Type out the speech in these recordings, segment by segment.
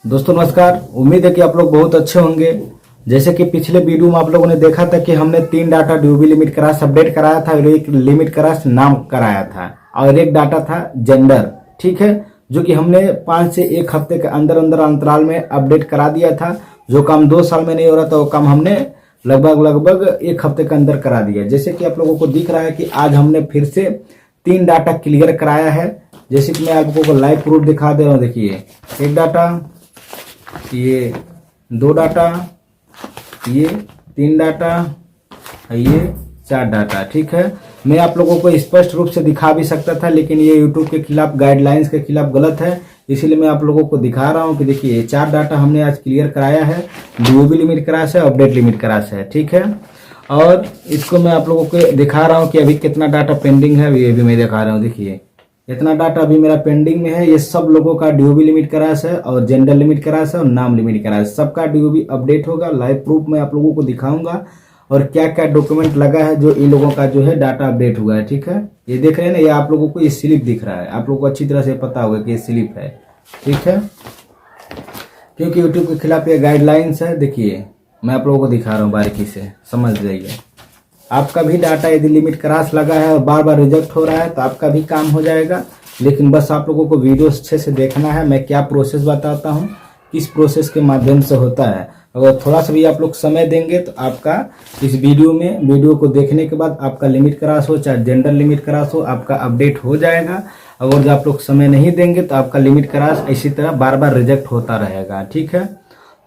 दोस्तों नमस्कार। उम्मीद है कि आप लोग बहुत अच्छे होंगे। जैसे कि पिछले वीडियो में आप लोगों ने देखा था कि हमने 3 data DOB limit cross update कराया था और एक लिमिट क्रॉस नाम कराया था और एक डाटा था जेंडर, ठीक है, जो कि हमने 5 से 1 हफ्ते के अंदर अंदर अंतराल में अपडेट करा दिया था। जो काम 2 साल में नहीं हो रहा था वो काम हमने लगभग 1 हफ्ते के अंदर करा दिया। जैसे कि आप लोगों को दिख रहा है कि आज हमने फिर से 3 डाटा क्लियर कराया है। जैसे कि मैं आपको लाइव प्रूफ दिखा दे रहा हूँ। देखिए, एक डाटा, ये 2 डाटा, ये 3 डाटा, ये 4 डाटा, ठीक है। मैं आप लोगों को स्पष्ट रूप से दिखा भी सकता था, लेकिन ये यूट्यूब के खिलाफ, गाइडलाइंस के खिलाफ गलत है, इसीलिए मैं आप लोगों को दिखा रहा हूं कि देखिए 4 डाटा हमने आज क्लियर कराया है। डीओबी लिमिट क्रॉस है, अपडेट लिमिट क्रॉस है, ठीक है। और इसको मैं आप लोगों को दिखा रहा हूँ कि अभी कितना डाटा पेंडिंग है, ये भी मैं दिखा रहा हूँ। देखिए, इतना डाटा अभी मेरा पेंडिंग में है। ये सब लोगों का डीओबी लिमिट क्रॉस है और जेंडर लिमिट क्रॉस है और नाम लिमिट क्रॉस है। सबका डीओबी अपडेट होगा। लाइव प्रूफ मैं आप लोगों को दिखाऊंगा और क्या क्या डॉक्यूमेंट लगा है जो इन लोगों का जो है डाटा अपडेट हुआ है, ठीक है। ये देख रहे हैं ना, ये आप लोगों को ये स्लिप दिख रहा है। आप लोगों को अच्छी तरह से पता होगा कि ये स्लिप है, ठीक है, क्योंकि यूट्यूब के खिलाफ ये गाइडलाइंस है। देखिए, मैं आप लोगों को दिखा रहा हूँ, बारीकी से समझ जाइए। आपका भी डाटा यदि लिमिट क्रॉस लगा है और बार बार रिजेक्ट हो रहा है तो आपका भी काम हो जाएगा। लेकिन बस आप लोगों को वीडियो अच्छे से देखना है। मैं क्या प्रोसेस बताता हूँ, किस प्रोसेस के माध्यम से होता है। अगर थोड़ा सा भी आप लोग समय देंगे तो आपका इस वीडियो को देखने के बाद आपका लिमिट क्रॉस हो चाहे जेंडर लिमिट क्रॉस हो, आपका अपडेट हो जाएगा। अगर जो आप लोग समय नहीं देंगे तो आपका लिमिट क्रॉस इसी तरह बार बार रिजेक्ट होता रहेगा, ठीक है।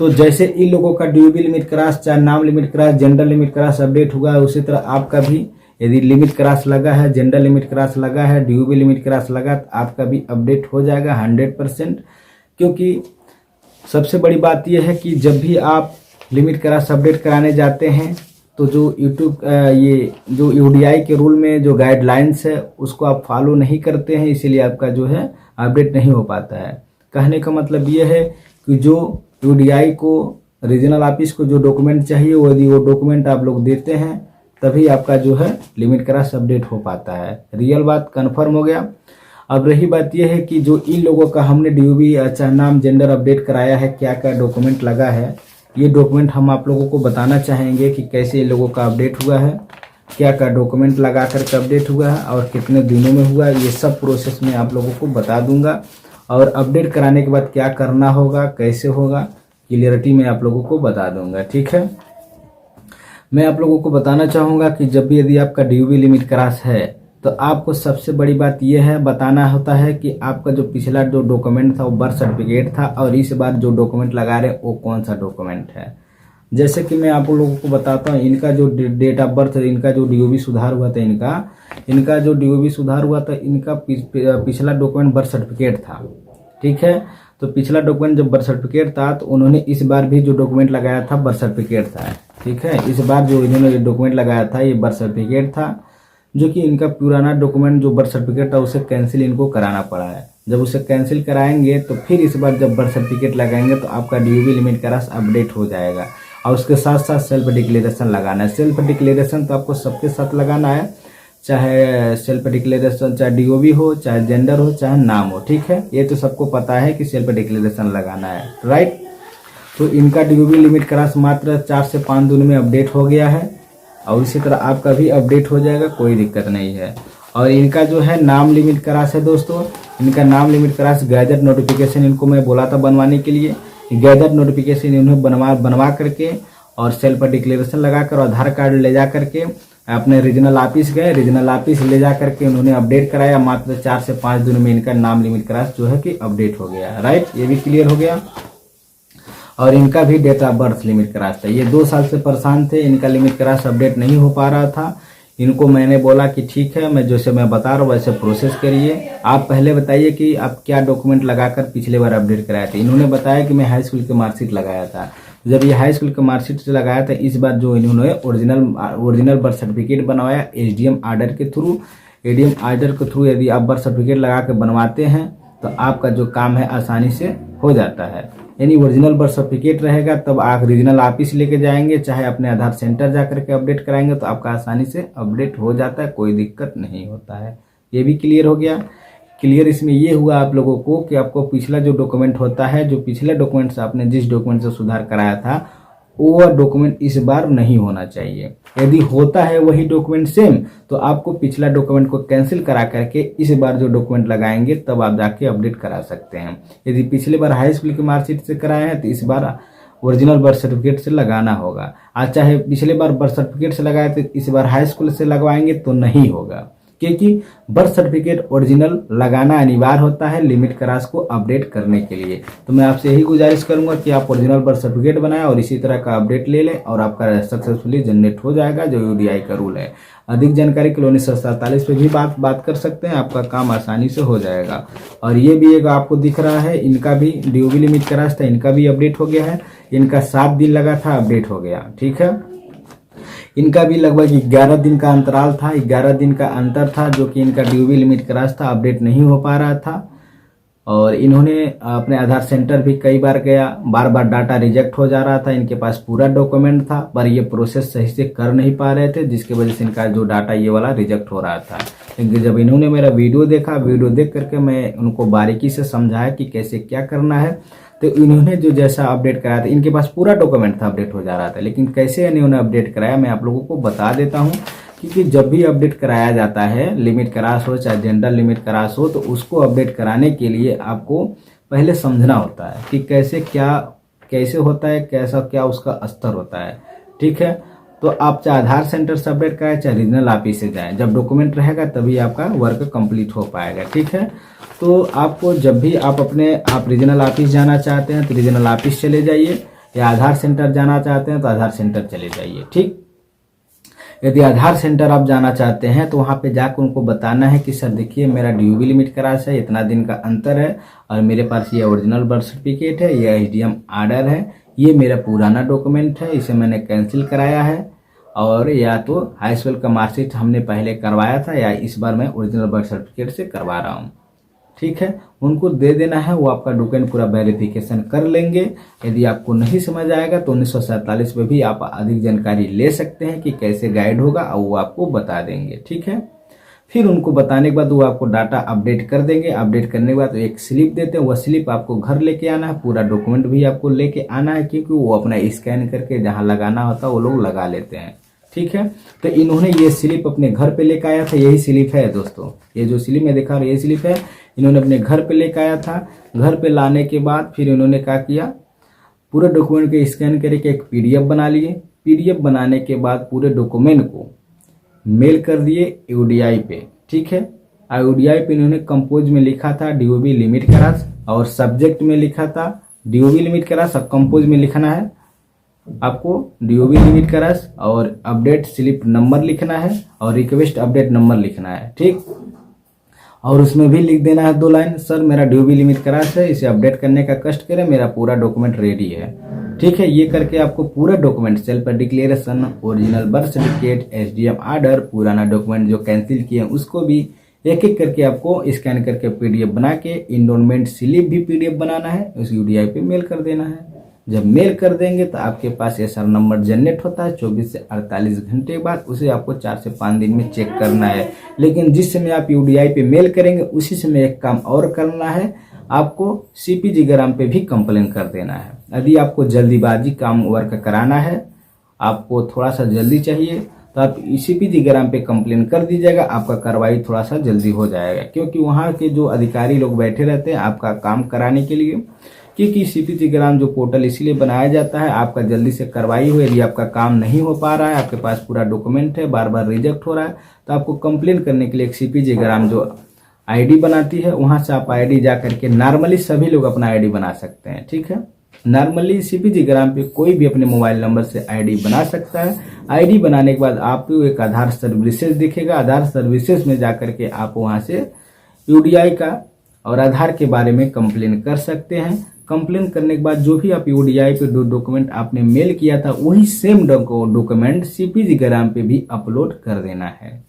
तो जैसे इन लोगों का डीओबी लिमिट क्रॉस चाहे नाम limit cross gender limit cross update हुआ है, उसी तरह आपका भी यदि लिमिट क्रॉस लगा है, जेंडर लिमिट क्रॉस लगा है, डीओबी लिमिट क्रॉस लगा तो आपका भी अपडेट हो जाएगा 100%। क्योंकि सबसे बड़ी बात यह है कि जब भी आप लिमिट क्रॉस अपडेट कराने जाते हैं तो जो यूट्यूब ये जो यूडीआई के रूल में जो गाइडलाइंस है उसको आप फॉलो नहीं करते हैं, इसीलिए आपका जो है अपडेट नहीं हो पाता है। कहने का मतलब ये है कि जो यूडीआई को, रीजनल ऑफिस को जो डॉक्यूमेंट चाहिए यदि वो डॉक्यूमेंट आप लोग देते हैं तभी आपका जो है लिमिट क्रॉस अपडेट हो पाता है। रियल बात कंफर्म हो गया। अब रही बात यह है कि जो इन लोगों का हमने डीओबी अच्छा नाम जेंडर अपडेट कराया है, क्या क्या डॉक्यूमेंट लगा है, ये डॉक्यूमेंट हम आप लोगों को बताना चाहेंगे कि कैसे इन लोगों का अपडेट हुआ है, क्या क्या डॉक्यूमेंट लगा करके अपडेट हुआ है और कितने दिनों में हुआ है। ये सब प्रोसेस मैं आप लोगों को बता दूंगा और अपडेट कराने के बाद क्या करना होगा, कैसे होगा, क्लियरिटी में आप लोगों को बता दूंगा, ठीक है। मैं आप लोगों को बताना चाहूँगा कि जब भी यदि आपका डीओबी लिमिट क्रॉस है तो आपको सबसे बड़ी बात यह है बताना होता है कि आपका जो पिछला जो डॉक्यूमेंट था वो बर्थ सर्टिफिकेट था और इस बार जो डॉक्यूमेंट लगा रहे वो कौन सा डॉक्यूमेंट है। जैसे कि मैं आप लोगों को बताता हूँ, इनका जो डेट ऑफ बर्थ, इनका जो डीओबी सुधार हुआ था, इनका जो डीओबी सुधार हुआ था, इनका पिछला डॉक्यूमेंट बर्थ सर्टिफिकेट था, ठीक है। तो पिछला डॉक्यूमेंट जब बर्थ सर्टिफिकेट था तो उन्होंने इस बार भी जो डॉक्यूमेंट लगाया था बर्थ सर्टिफिकेट था, ठीक है। इस बार जो इन्होंने डॉक्यूमेंट लगाया था ये बर्थ सर्टिफिकेट था, जो कि इनका पुराना डॉक्यूमेंट जो बर्थ सर्टिफिकेट था उसे कैंसिल इनको कराना पड़ा है। जब उसे कैंसिल कराएंगे तो फिर इस बार जब बर्थ सर्टिफिकेट लगाएंगे तो आपका डीओबी लिमिट क्रॉस अपडेट हो जाएगा। और उसके साथ साथ सेल्फ डिक्लेरेशन लगाना है। सेल्फ डिक्लेरेशन तो आपको सबके साथ लगाना है, चाहे सेल्फ डिक्लेरेशन चाहे डीओबी हो, चाहे जेंडर हो, चाहे नाम हो, ठीक है। ये तो सबको पता है कि सेल्फ डिक्लेरेशन लगाना है, राइट। तो इनका डीओबी लिमिट क्रॉस मात्र 4 से 5 दिन में अपडेट हो गया है और इसी तरह आपका भी अपडेट हो जाएगा, कोई दिक्कत नहीं है। और इनका जो है नाम लिमिट क्रॉस है दोस्तों, इनका नाम लिमिट क्रॉस गैजेट नोटिफिकेशन इनको मैं बोला था बनवाने के लिए। गैजेट नोटिफिकेशन इन्हें बनवा करके और सेल्फ डिक्लेरेशन लगाकर आधार कार्ड ले जा करके अपने रीजनल ऑफिस गए, रीजनल ऑफिस ले जा करके उन्होंने अपडेट कराया। मात्र 4 से 5 दिन में इनका नाम लिमिट क्रॉस जो है कि अपडेट हो गया, राइट। ये भी क्लियर हो गया। और इनका भी date of birth limit cross था। ये 2 साल से परेशान थे, इनका लिमिट क्रॉस अपडेट नहीं हो पा रहा था। इनको मैंने बोला कि ठीक है, मैं जैसे मैं बता रहा हूँ वैसे प्रोसेस करिए। आप पहले बताइए कि आप क्या डॉक्यूमेंट लगाकर पिछले बार अपडेट कराए थे। इन्होंने बताया कि मैं हाई स्कूल की मार्कशीट लगाया था। जब ये हाई स्कूल की मार्कशीट से लगाया था, इस बार जो इन्होंने ओरिजिनल बर्थ सर्टिफिकेट बनवाया एसडीएम ऑर्डर के थ्रू। एडीएम ऑर्डर के थ्रू यदि आप बर्थ सर्टिफिकेट लगा के बनवाते हैं तो आपका जो काम है आसानी से हो जाता है। यानी ओरिजिनल बर्थ सर्टिफिकेट रहेगा तब आप रीजनल ऑफिस लेके जाएंगे, चाहे अपने आधार सेंटर जाकर के अपडेट कराएंगे तो आपका आसानी से अपडेट हो जाता है, कोई दिक्कत नहीं होता है। ये भी क्लियर हो गया। क्लियर इसमें ये हुआ आप लोगों को कि आपको पिछला जो डॉक्यूमेंट होता है, जो पिछले डॉक्यूमेंट से आपने जिस डॉक्यूमेंट से सुधार कराया था वो डॉक्यूमेंट इस बार नहीं होना चाहिए। यदि होता है वही डॉक्यूमेंट सेम तो आपको पिछला डॉक्यूमेंट को कैंसिल करा करके इस बार जो डॉक्यूमेंट लगाएंगे तब आप जाके अपडेट करा सकते हैं। यदि पिछले बार हाई स्कूल की मार्कशीट से कराए हैं तो इस बार ओरिजिनल बर्थ सर्टिफिकेट से लगाना होगा। आज चाहे पिछले बार बर्थ सर्टिफिकेट से लगाए तो इस बार हाई स्कूल से लगवाएंगे तो नहीं होगा, क्योंकि बर्थ सर्टिफिकेट ओरिजिनल लगाना अनिवार्य होता है लिमिट क्रॉस को अपडेट करने के लिए। तो मैं आपसे यही गुजारिश करूंगा कि आप ओरिजिनल बर्थ सर्टिफिकेट बनाएं और इसी तरह का अपडेट ले लें और आपका सक्सेसफुली जनरेट हो जाएगा, जो यूडीआई का रूल है। अधिक जानकारी के लिए 1947 पे भी बात कर सकते हैं, आपका काम आसानी से हो जाएगा। और ये भी एक आपको दिख रहा है, इनका भी डीओबी लिमिट क्रॉस था, इनका भी अपडेट हो गया है। इनका 7 दिन लगा था, अपडेट हो गया। ठीक है, इनका भी लगभग 11 दिन का अंतराल था, 11 दिन का अंतर था, जो कि इनका डीओबी लिमिट क्रॉस था, अपडेट नहीं हो पा रहा था। और इन्होंने अपने आधार सेंटर भी कई बार गया, बार बार डाटा रिजेक्ट हो जा रहा था। इनके पास पूरा डॉक्यूमेंट था पर ये प्रोसेस सही से कर नहीं पा रहे थे, जिसकी वजह से इनका जो डाटा ये वाला रिजेक्ट हो रहा था। लेकिन जब इन्होंने मेरा वीडियो देखा, वीडियो देख करके मैं उनको बारीकी से समझाया कि कैसे क्या करना है, तो इन्होंने जो जैसा अपडेट कराया था, इनके पास पूरा डॉक्यूमेंट था, अपडेट हो जा रहा था। लेकिन कैसे इन्होंने अपडेट कराया मैं आप लोगों को बता देता हूँ, क्योंकि जब भी अपडेट कराया जाता है, लिमिट क्रॉस हो चाहे जनरल लिमिट क्रॉस हो, तो उसको अपडेट कराने के लिए आपको पहले समझना होता है कि कैसे होता है, कैसा क्या उसका स्तर होता है। ठीक है, तो आप चाहे आधार सेंटर से अपडेट कराएं चाहे रीजनल ऑफिस से जाएं, जब डॉक्यूमेंट रहेगा तभी आपका वर्क कंप्लीट हो पाएगा। ठीक है, तो आपको जब भी आप रीजनल ऑफिस जाना चाहते हैं तो रीजनल ऑफिस चले जाइए, या आधार सेंटर जाना चाहते हैं तो आधार सेंटर चले जाइए। ठीक, यदि आधार सेंटर आप जाना चाहते हैं तो वहां पे जाकर उनको बताना है कि सर देखिए मेरा डीओबी लिमिट क्रॉस है, इतना दिन का अंतर है और मेरे पास ये ओरिजिनल बर्थ सर्टिफिकेट है, ये एसडीएम आर्डर है, ये मेरा पुराना डॉक्यूमेंट है, इसे मैंने कैंसिल कराया है, और या तो हाई स्कूल का मार्कशीट हमने पहले करवाया था या इस बार मैं ओरिजिनल बर्थ सर्टिफिकेट से करवा रहा हूँ। ठीक है, उनको दे देना है, वो आपका डॉक्यूमेंट पूरा वेरिफिकेशन कर लेंगे। यदि आपको नहीं समझ आएगा तो 1947 में भी आप अधिक जानकारी ले सकते हैं कि कैसे गाइड होगा, और वो आपको बता देंगे। ठीक है, फिर उनको बताने के बाद वो आपको डाटा अपडेट कर देंगे। अपडेट करने के बाद एक स्लिप देते हैं, वह स्लिप आपको घर लेके आना है, पूरा डॉक्यूमेंट भी आपको लेके आना है, क्योंकि वो अपना स्कैन करके जहाँ लगाना होता है वो लोग लगा लेते हैं। ठीक है, तो इन्होंने ये स्लिप अपने घर पे लेकर आया था, यही स्लिप है दोस्तों, ये जो स्लिप मैं दिखा रहा हूँ ये स्लिप है, इन्होंने अपने घर पे लेकर आया था। घर पे लाने के बाद फिर इन्होंने क्या किया, पूरे डॉक्यूमेंट के स्कैन करके एक पीडीएफ बना लिए। पीडीएफ बनाने के बाद पूरे डॉक्यूमेंट को मेल कर दिए यूडीआई पे। ठीक है, यूडीआई पे इन्होंने कंपोज में लिखा था डीओबी लिमिट क्रॉस, और सब्जेक्ट में लिखा था डीओबी लिमिट क्रॉस, और कंपोज में लिखना है आपको डीओबी लिमिट क्रॉस, और अपडेट स्लिप नंबर लिखना है और रिक्वेस्ट अपडेट नंबर लिखना है। ठीक, और उसमें भी लिख देना है 2 लाइन, सर मेरा डीओबी लिमिट क्रॉस है, इसे अपडेट करने का कष्ट करें, मेरा पूरा डॉक्यूमेंट रेडी है। ठीक है, ये करके आपको पूरा document self declaration, original birth certificate, SDM order, पुराना डॉक्यूमेंट जो कैंसिल किए हैं उसको भी एक एक करके आपको स्कैन करके पीडीएफ बना के इनरोलमेंट स्लिप भी पीडीएफ बनाना है, उस यूडीआई पे मेल कर देना है। जब मेल कर देंगे तो आपके पास एसआर नंबर जनरेट होता है, 24 से 48 घंटे के बाद उसे आपको 4 से 5 दिन में चेक करना है। लेकिन जिस समय आप यूडीआई पे मेल करेंगे उसी समय एक काम और करना है, आपको सीपीजी ग्राम पे भी कंप्लेन कर देना है। यदि आपको जल्दीबाजी काम वर्क कराना है, आपको थोड़ा सा जल्दी चाहिए, तो आप सीपीजी ग्राम पे कंप्लेन कर दीजिएगा, आपका कार्रवाई थोड़ा सा जल्दी हो जाएगा, क्योंकि वहाँ के जो अधिकारी लोग बैठे रहते हैं आपका काम कराने के लिए। क्योंकि सीपीजी ग्राम जो पोर्टल इसीलिए बनाया जाता है आपका जल्दी से कार्रवाई हो। यदि आपका काम नहीं हो पा रहा है, आपके पास पूरा डॉक्यूमेंट है, बार बार रिजेक्ट हो रहा है, तो आपको कंप्लेन करने के लिए एक सीपीजी ग्राम जो आईडी बनाती है, वहां से आप आईडी जा करके, नॉर्मली सभी लोग अपना आईडी बना सकते हैं। ठीक है, नॉर्मली सीपीजी ग्राम पे कोई भी अपने मोबाइल नंबर से आईडी बना सकता है। आईडी बनाने के बाद आपको एक आधार सर्विसेज दिखेगा, आधार सर्विसेज में जाकर के आप वहां से यूडीआई का और आधार के बारे में कंप्लेन कर सकते हैं। कंप्लेन करने के बाद जो भी आप यूडीआई पे डॉक्यूमेंट आपने मेल किया था वही सेम डॉक्यूमेंट सीपीजी ग्राम पे भी अपलोड कर देना है।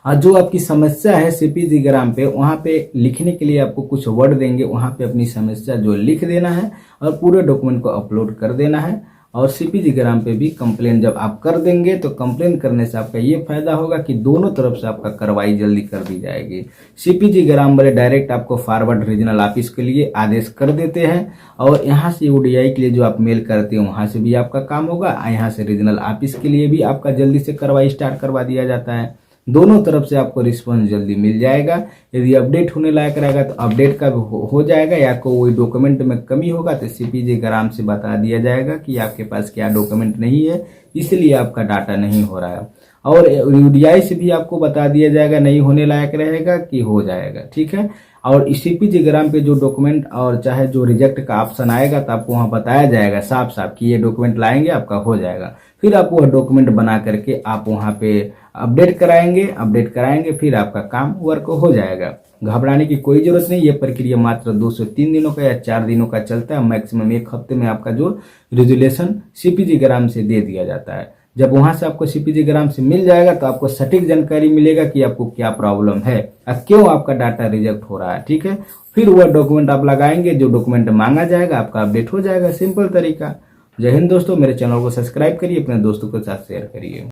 और जो आपकी समस्या है सीपीजी ग्राम पे, वहाँ पे लिखने के लिए आपको कुछ वर्ड देंगे, वहाँ पे अपनी समस्या जो लिख देना है और पूरे डॉक्यूमेंट को अपलोड कर देना है। और सीपीजी ग्राम पे भी कंप्लेन जब आप कर देंगे तो कंप्लेन करने से आपका ये फायदा होगा कि दोनों तरफ से आपका कार्रवाई जल्दी कर दी जाएगी। सीपीजी ग्राम वाले डायरेक्ट आपको फॉरवर्ड रीजनल ऑफिस के लिए आदेश कर देते हैं और यहाँ से ओडीआई के लिए जो आप मेल करते हैं वहां से भी आपका काम होगा, यहाँ से रीजनल ऑफिस के लिए भी आपका जल्दी से कार्रवाई स्टार्ट करवा दिया जाता है। दोनों तरफ से आपको रिस्पॉन्स जल्दी मिल जाएगा। यदि अपडेट होने लायक रहेगा तो अपडेट का हो जाएगा, या कोई डॉक्यूमेंट में कमी होगा तो सीपीजी ग्राम से बता दिया जाएगा कि आपके पास क्या डॉक्यूमेंट नहीं है, इसलिए आपका डाटा नहीं हो रहा है। और यूडीआई से भी आपको बता दिया जाएगा, नहीं होने लायक रहेगा कि हो जाएगा, ठीक है। और सीपीजी ग्राम पे जो डॉक्यूमेंट और चाहे जो रिजेक्ट का ऑप्शन आएगा तो आपको वहां बताया जाएगा साफ साफ कि ये डॉक्यूमेंट लाएंगे आपका हो जाएगा। फिर आप वह डॉक्यूमेंट बना करके आप वहां पे अपडेट कराएंगे, फिर आपका काम वर्क हो जाएगा। घबराने की कोई जरूरत नहीं, ये प्रक्रिया मात्र 2 से 3 दिनों का या 4 दिनों का चलता है। मैक्सिमम 1 हफ्ते में आपका जो रेजुलेशन सीपीजी ग्राम से दे दिया जाता है। जब वहां से आपको सीपीजी ग्राम से मिल जाएगा तो आपको सटीक जानकारी मिलेगा कि आपको क्या प्रॉब्लम है और क्यों आपका डाटा रिजेक्ट हो रहा है, ठीक है। फिर वह डॉक्यूमेंट आप लगाएंगे, जो डॉक्यूमेंट मांगा जाएगा आपका अपडेट हो जाएगा। सिंपल तरीका। जय हिंद दोस्तों, मेरे चैनल को सब्सक्राइब करिए, अपने दोस्तों के साथ शेयर करिए।